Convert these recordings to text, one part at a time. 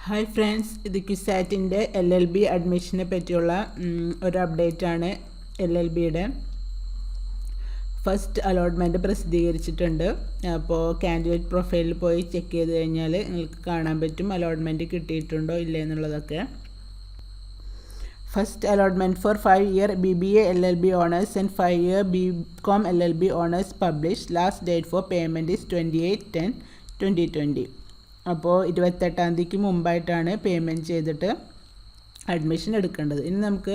Hi friends, ഇത് ക്യുസാറ്റിൻ്റെ LLB അഡ്മിഷനെ പറ്റിയുള്ള ഒരു അപ്ഡേറ്റാണ്. LLBയുടെ ഫസ്റ്റ് അലോട്ട്മെൻറ്റ് പ്രസിദ്ധീകരിച്ചിട്ടുണ്ട്. അപ്പോൾ കാൻഡിഡേറ്റ് പ്രൊഫൈലിൽ പോയി ചെക്ക് ചെയ്ത് കഴിഞ്ഞാൽ നിങ്ങൾക്ക് കാണാൻ പറ്റും അലോട്ട്മെൻറ്റ് കിട്ടിയിട്ടുണ്ടോ ഇല്ലേ എന്നുള്ളതൊക്കെ. First allotment four 5-year BBA LLB Honours and 5-year BCom LLB Honours published. Last date for payment is 28/10/2020. അപ്പോൾ 28-ാം തീയതിക്ക് മുമ്പായിട്ടാണ് പേയ്മെൻറ്റ് ചെയ്തിട്ട് അഡ്മിഷൻ എടുക്കേണ്ടത്. ഇനി നമുക്ക്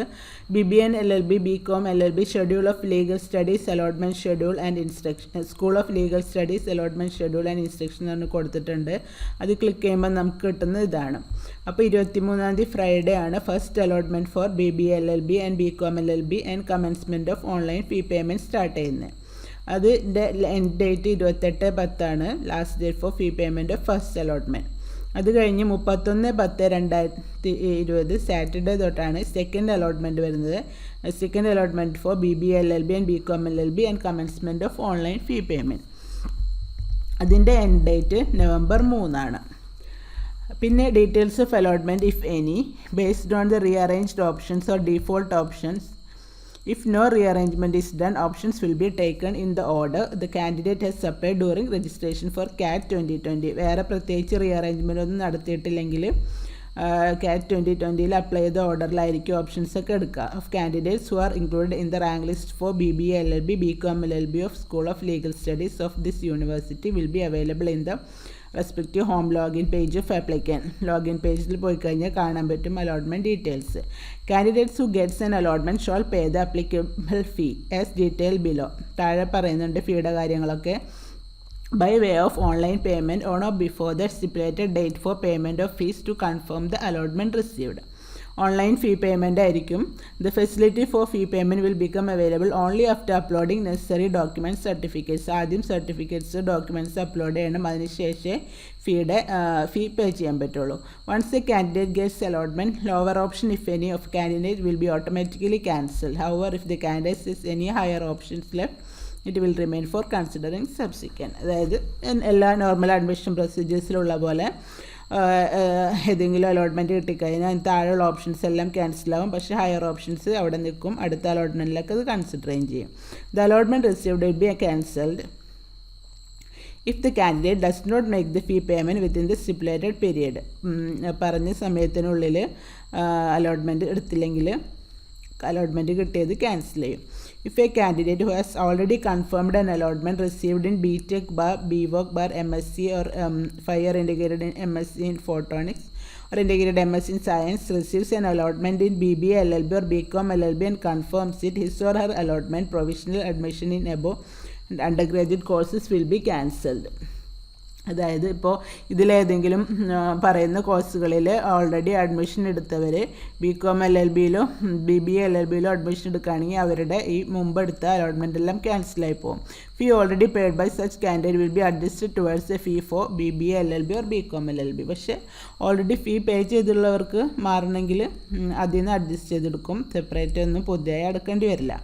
BBN LLB BCom LLB schedule of legal studies allotment schedule and instruction school of legal studies allotment schedule and instruction എന്ന് കൊടുത്തിട്ടുണ്ട്. അത് click ചെയ്യുമ്പോൾ നമുക്ക് കിട്ടുന്നത് ഇതാണ്. അപ്പോൾ 23-ാം തീയതി ഫ്രൈഡേ ആണ് first allotment for BBA LLB and BCom LLB and commencement of online fee payment start ചെയ്യുന്നത്. അതിൻ്റെ end date 28/10 last date for fee payment of first allotment. അത് കഴിഞ്ഞ് 31/10/2020 സാറ്റർഡേ തൊട്ടാണ് സെക്കൻഡ് അലോട്ട്മെൻറ്റ് വരുന്നത്. Second allotment for BBA LLB and BCom LLB and commencement of online fee payment. അതിൻ്റെ end date November 3. പിന്നെ details of allotment if any based on the rearranged options or default options. If no rearrangement is done, options will be taken in the order the candidate has supplied during registration for CAT 2020. വേറെ പ്രത്യേകിച്ച് rearrangement ഒന്നും നടത്തിയിട്ടില്ലെങ്കിൽ CAT 2020 apply ചെയ്ത ഓർഡറിലായിരിക്കും options ഒക്കെ എടുക്കുക. Of candidates who are included in the rank list for BBA LLB BCom LLB of school of legal studies of this university will be available in the respective home login page of applicant. Login പേജിൽ പോയി കഴിഞ്ഞാൽ കാണാൻ പറ്റും allotment details. Candidates who gets an allotment shall pay the applicable fee as detail below. താഴെ പറയുന്നുണ്ട് ഫീയുടെ കാര്യങ്ങളൊക്കെ. By way of online payment on or before the stipulated date for payment of fees to confirm the allotment received. Online fee payment ആയിരിക്കും. The facility for fee payment will become available only after uploading necessary documents certificates. ആദ്യം certificates documents upload ചെയ്യണം. അതിനുശേഷമേ fee pay ചെയ്യാൻ പറ്റുള്ളൂ. Once a candidate gets allotment, lower option if any of candidate will be automatically cancel. However if the candidate is any higher options left it will remain for considering subsequent. അതായത് എല്ലാ normal admission പ്രൊസീജിയേഴ്സിലുള്ള പോലെ ഏതെങ്കിലും allotment കിട്ടിക്കഴിഞ്ഞാൽ അതിന് താഴെയുള്ള options എല്ലാം ക്യാൻസലാവും. പക്ഷേ higher options അവിടെ നിൽക്കും. അടുത്ത അലോട്ട്മെൻറ്റിലേക്ക് അത് കൺസിഡർ ചെയ്യും. The allotment received will be cancelled if the candidate does not make the fee payment within the stipulated period. പറഞ്ഞ സമയത്തിനുള്ളിൽ അലോട്ട്മെൻറ്റ് എടുത്തില്ലെങ്കിൽ അലോട്ട്മെൻറ്റ് കിട്ടിയത് ക്യാൻസൽ ചെയ്യും. If a candidate who has already confirmed an allotment received in BTech bar, BVoc bar, MSc or 5-year integrated in MSc in Photonics or integrated MSc in Science receives an allotment in BBA LLB or BCom LLB and confirms it, his or her allotment provisional admission in above and undergraduate courses will be cancelled. അതായത് ഇപ്പോൾ ഇതിലേതെങ്കിലും പറയുന്ന കോഴ്സുകളിൽ already admission എടുത്തവർ BCom LLBയിലോ BBA LLBയിലോ admission എടുക്കുകയാണെങ്കിൽ അവരുടെ ഈ മുമ്പ് എടുത്ത അലോട്ട്മെൻ്റ് എല്ലാം ക്യാൻസലായി പോകും. Fee already paid by such candidate will be adjusted towards a fee for BBA LLB or BCom LLB. പക്ഷേ ഓൾറെഡി ഫീ പേ ചെയ്തുള്ളവർക്ക് മാറണമെങ്കിൽ അതിൽ നിന്ന് അഡ്ജസ്റ്റ് ചെയ്തെടുക്കും. സെപ്പറേറ്റ് ഒന്നും പുതിയതായി അടക്കേണ്ടി വരില്ല.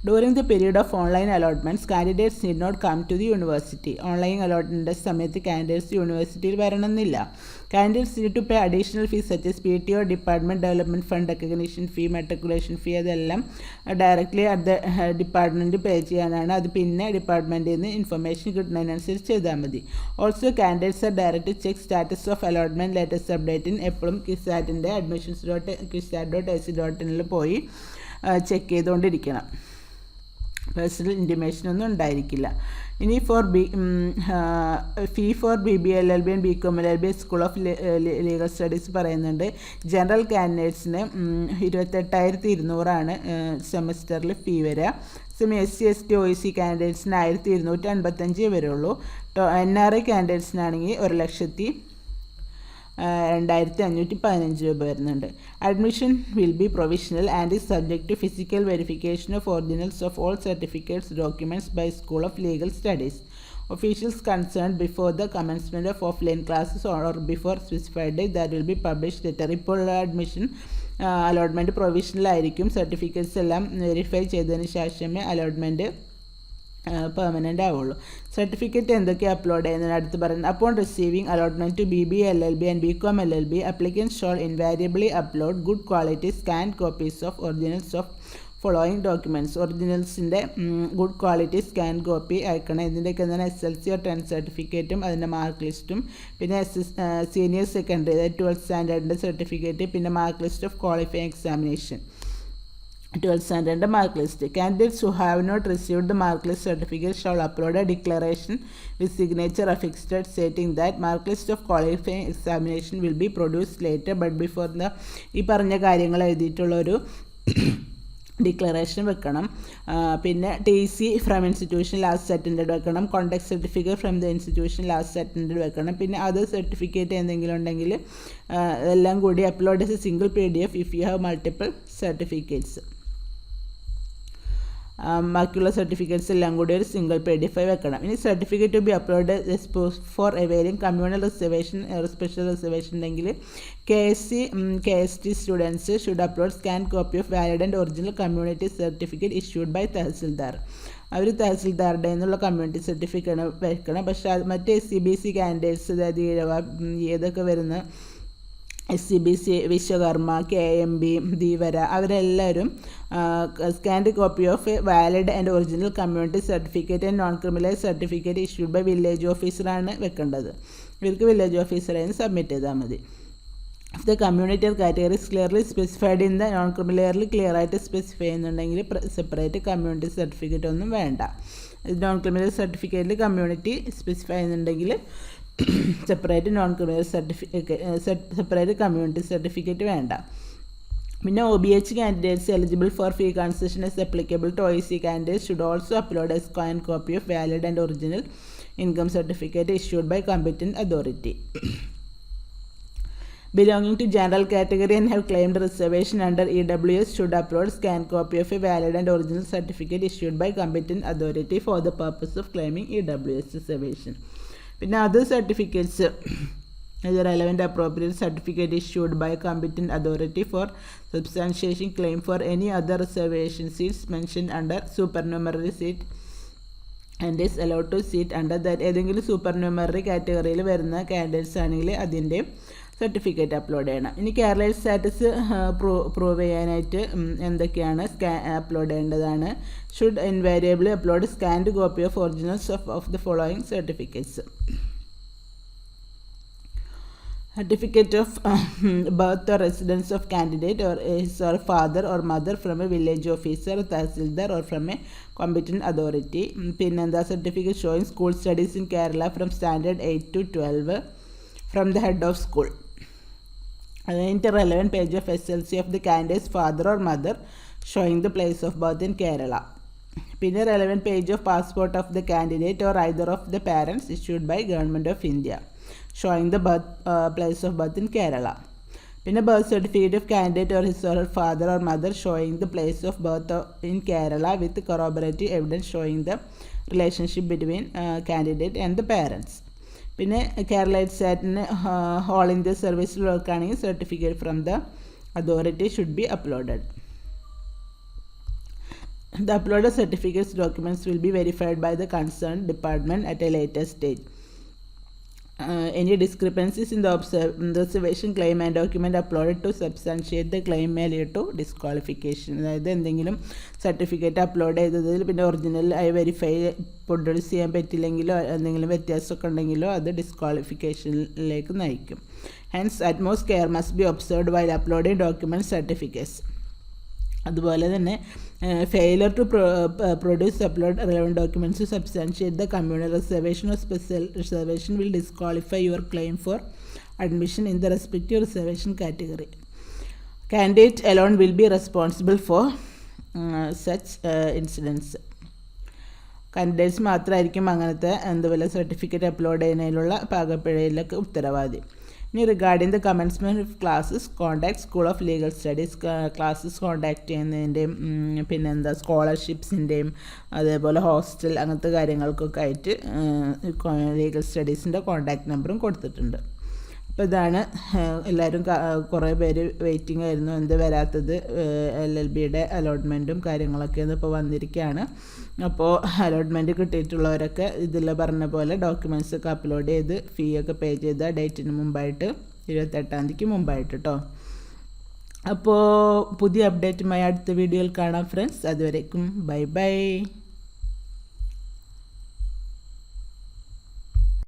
During the period of online allotments, candidates need not come to the university. Online allotment സമയത്ത് കാൻഡിഡേറ്റ്സ് യൂണിവേഴ്സിറ്റിയിൽ വരണമെന്നില്ല. Candidates need to pay additional fees such as PTO, department development fund, recognition fee, matriculation fee. അതെല്ലാം directly അത് department പേ ചെയ്യാനാണ്. അത് പിന്നെ ഡിപ്പാർട്ട്മെൻറ്റിൽ നിന്ന് ഇൻഫർമേഷൻ കിട്ടുന്നതിനനുസരിച്ച് ചെയ്താൽ മതി. Also candidates are direct check status of allotment latest അപ്ഡേറ്റിൻ. എപ്പോഴും ക്യുസാറ്റിൻ്റെ admissions.kisat.ac.in പോയി ചെക്ക് ചെയ്തുകൊണ്ടിരിക്കണം. പേഴ്സണൽ ഇൻറ്റിമേഷൻ ഒന്നും ഉണ്ടായിരിക്കില്ല. ഇനി ഫീ for BBA LLB and BCom LLB school of legal studies പറയുന്നുണ്ട്. ജനറൽ കാൻഡിഡേറ്റ്സിന് 28,200 സെമസ്റ്ററിൽ ഫീ വരിക. SC ST OEC കാൻഡിഡേറ്റ്സിന് 1,255 വരുള്ളൂ. NRI കാൻഡിഡേറ്റ്സിനാണെങ്കിൽ 1,02,515 രൂപ വരുന്നുണ്ട്. Admission will be provisional and is subject to physical verification of originals of all certificates documents by school of legal studies. Officials concerned before the commencement of offline classes or before specified day that will be publish later. ഇപ്പോൾ admission allotment provisional ആയിരിക്കും. Certificates എല്ലാം verify ചെയ്തതിന് ശേഷമേ allotment permanent ആവുള്ളൂ. Certificate എന്തൊക്കെയാണ് upload ചെയ്യുന്നത് അടുത്ത് പറയുന്നത്. Upon receiving allotment to BBA LLB and BCom LLB, applicants shall invariably upload good quality scanned copies of originals of following documents. ഒറിജിനൽസിൻ്റെ ഗുഡ് ക്വാളിറ്റി സ്കാൻ കോപ്പി അയക്കണം. ഇതിൻ്റെയൊക്കെ എന്താണ് SLC or 10th സർട്ടിഫിക്കറ്റും അതിൻ്റെ മാർക്ക് ലിസ്റ്റും, പിന്നെ സീനിയർ സെക്കൻഡറി അതായത് 12th സ്റ്റാൻഡേർഡിൻ്റെ സർട്ടിഫിക്കറ്റ്, പിന്നെ mark list of qualifying examination 12th സ്റ്റാൻഡേർഡിൻ്റെ mark list. Candidates who have not received the mark list certificate shall upload a declaration with signature affixed stating that mark list of qualifying examination will be produced later but before the ഈ പറഞ്ഞ കാര്യങ്ങൾ എഴുതിയിട്ടുള്ളൊരു declaration വെക്കണം. പിന്നെ TC from institution last attended വെക്കണം. Contact certificate from the institution last attended വെക്കണം. പിന്നെ other certificate എന്തെങ്കിലും ഉണ്ടെങ്കിൽ എല്ലാം കൂടി upload as a single PDF if you have multiple certificates. ബാക്കിയുള്ള സർട്ടിഫിക്കറ്റ്സ് എല്ലാം കൂടി ഒരു സിംഗിൾ PDF വെക്കണം. ഇനി certificate to be upload for availing communal reservation special reservation ഉണ്ടെങ്കിൽ KSC KST students should upload scan copy of valid and original community certificate issued by tahsildar. അവർ തഹസിൽദാറുടെ നിന്നുള്ള കമ്മ്യൂണിറ്റി സർട്ടിഫിക്കറ്റ് വെക്കണം. പക്ഷേ മറ്റ് SCBC കാൻഡിഡേറ്റ്സ് അതായത് ഏതൊക്കെ വരുന്ന SCBC വിശ്വകർമ്മ KMB ധീവര അവരെല്ലാവരും scanned copy of valid and original community certificate and non criminal certificate issued by village ഓഫീസറാണ് വെക്കേണ്ടത്. ഇവർക്ക് വില്ലേജ് ഓഫീസറായി സബ്മിറ്റ് ചെയ്താൽ മതി. If the community categories clearly specified in the non ക്രിമിനലി ക്ലിയർ ആയിട്ട് സ്പെസിഫൈ ചെയ്യുന്നുണ്ടെങ്കിൽ സെപ്പറേറ്റ് കമ്മ്യൂണിറ്റി സർട്ടിഫിക്കറ്റ് ഒന്നും വേണ്ട. നോൺ ക്രിമിനൽ സർട്ടിഫിക്കറ്റിൽ കമ്മ്യൂണിറ്റി സ്പെസിഫൈ ചെയ്യുന്നുണ്ടെങ്കിൽ separate non criminal separate community certificate വേണ്ട. പിന്നെ OBH candidates eligible for fee concession is applicable to OEC candidates should also upload a scanned copy of valid and original income certificate issued by competent authority. Belonging to general category and have claimed reservation under EWS should upload scanned copy of a valid and original certificate issued by competent authority for the purpose of claiming EWS reservation. പിന്നെ other certificates relevant appropriate certificate issued by competent authority for substantiating claim for any other reservation seats mentioned under supernumerary seat and is allowed to seat under that. ഏതെങ്കിലും സൂപ്പർന്യൂമറി കാറ്റഗറിയിൽ വരുന്ന candidates ആണെങ്കിൽ അതിൻ്റെ certificate upload ചെയ്യണം. ഇനി Kerala status prove ചെയ്യാനായിട്ട് എന്തൊക്കെയാണ് upload ചെയ്യേണ്ടതാണ്. Should invariably upload scanned copy of originals of the following certificates. Certificate of birth or residence of candidate or his or father or mother from a village officer, Tahsildar or from a competent authority. Pinanda certificate showing school studies in Kerala from standard 8 to 12 from the head of school. Relevant page of SLC of the candidate's father or mother showing the place of birth in Kerala. Pinna relevant page of passport of the candidate or either of the parents issued by Government of India showing the place of birth in Kerala. Pinna birth certificate of candidate or his or her father or mother showing the place of birth in Kerala with corroborative evidence showing the relationship between candidate and the parents. പിന്നെ Kerala സ്റ്റാറ്റിന് all India സർവീസിൽ വർക്കാണെങ്കിൽ certificate from the authority should be uploaded. The uploaded certificates documents will be verified by the concerned department at a later stage. Any discrepancies in the reservation claim and document uploaded to substantiate the claim may lead to disqualification. അതായത് എന്തെങ്കിലും certificate upload ചെയ്തതിൽ പിന്നെ original ആയി verify produce ചെയ്യാൻ പറ്റില്ലെങ്കിലോ എന്തെങ്കിലും വ്യത്യാസമൊക്കെ ഉണ്ടെങ്കിലോ അത് ഡിസ്ക്വാളിഫിക്കേഷനിലേക്ക് നയിക്കും. Hence utmost care must be observed while uploading document certificates. അതുപോലെ തന്നെ failure to produce upload relevant documents to substantiate the communal reservation or special reservation will disqualify your claim for admission in the respective reservation category. Candidate alone will be responsible for such incidence. Candidates മാത്രമായിരിക്കും അങ്ങനത്തെ എന്തുപോലെ certificate upload ചെയ്യുന്നതിലുള്ള പാകപ്പിഴയിലൊക്കെ ഉത്തരവാദി. ഇനി regarding the commencement of classes contact school of legal studies. Classes contact ചെയ്യുന്നതിൻ്റെയും പിന്നെന്താ സ്കോളർഷിപ്സിൻ്റെയും അതേപോലെ hostel അങ്ങനത്തെ കാര്യങ്ങൾക്കൊക്കെ ആയിട്ട് ലീഗൽ സ്റ്റഡീസിൻ്റെ കോൺടാക്ട് നമ്പറും കൊടുത്തിട്ടുണ്ട്. അപ്പോൾ ഇതാണ് എല്ലാവരും കുറേ പേര് വെയിറ്റിംഗ് ആയിരുന്നു എന്ത് വരാത്തത് LLBയുടെ അലോട്ട്മെൻറ്റും കാര്യങ്ങളൊക്കെ ഇപ്പോൾ വന്നിരിക്കുകയാണ്. അപ്പോൾ അലോട്ട്മെൻറ്റ് കിട്ടിയിട്ടുള്ളവരൊക്കെ ഇതിൽ പറഞ്ഞ പോലെ ഡോക്യുമെൻറ്റ്സ് ഒക്കെ അപ്ലോഡ് ചെയ്ത് ഫീ ഒക്കെ പേ ചെയ്ത ഡേറ്റിന് മുമ്പായിട്ട് 28-ാം തീയതിക്ക് മുമ്പായിട്ട് കേട്ടോ. അപ്പോൾ പുതിയ അപ്ഡേറ്റുമായി അടുത്ത വീഡിയോയിൽ കാണാം ഫ്രണ്ട്സ്. അതുവരേക്കും ബൈ ബൈ.